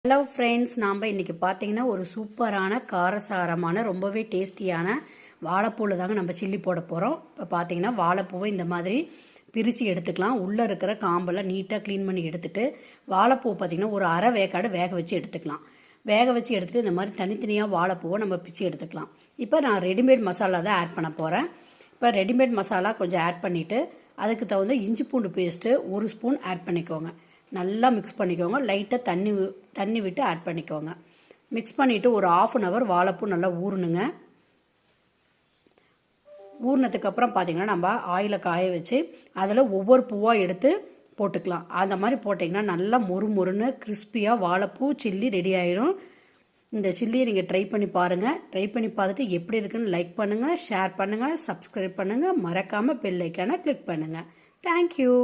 Hello friends, நாம் இன்றைக்கி பார்த்தீங்கன்னா ஒரு சூப்பரான காரசாரமான ரொம்பவே டேஸ்டியான வாழைப்பூவில் தாங்க நம்ம சில்லி போட போகிறோம். இப்போ பார்த்தீங்கன்னா வாழைப்பூவை இந்த மாதிரி பிரித்து எடுத்துக்கலாம். உள்ளே இருக்கிற காம்பெல்லாம் நீட்டாக க்ளீன் பண்ணி எடுத்துகிட்டு வாழைப்பூ பார்த்திங்கன்னா ஒரு அரை வேக்காடு வேக வச்சு எடுத்துக்கலாம். வேக வச்சு எடுத்துகிட்டு இந்த மாதிரி தனித்தனியாக வாழைப்பூவை நம்ம பிச்சு எடுத்துக்கலாம். இப்போ நான் ரெடிமேட் மசாலா தான் ஆட் பண்ண போகிறேன். இப்போ ரெடிமேட் மசாலா கொஞ்சம் ஆட் பண்ணிவிட்டு அதுக்கு தகுந்த இஞ்சி பூண்டு பேஸ்ட்டு 1 ஸ்பூன் ஆட் பண்ணிக்கோங்க. நல்லா மிக்ஸ் பண்ணிக்கோங்க. லைட்டாக தண்ணி விட்டு ஆட் பண்ணிக்கோங்க. மிக்ஸ் பண்ணிவிட்டு ஒரு 1/2 hour வாழைப்பூ நல்லா ஊறணுங்க. ஊறினதுக்கப்புறம் பார்த்திங்கன்னா நம்ம ஆயிலை காய வச்சு அதில் ஒவ்வொரு பூவாக எடுத்து போட்டுக்கலாம். அந்த மாதிரி போட்டிங்கன்னா நல்லா மொறுன்னு கிறிஸ்பியாக வாழைப்பூ சில்லி ரெடி ஆகிடும். இந்த சில்லியை நீங்கள் ட்ரை பண்ணி பாருங்கள். ட்ரை பண்ணி பார்த்துட்டு எப்படி இருக்குன்னு லைக் பண்ணுங்கள், ஷேர் பண்ணுங்கள், சப்ஸ்கிரைப் பண்ணுங்கள், மறக்காமல் பெல் ஐக்கானை கிளிக் பண்ணுங்கள். தேங்க்யூ.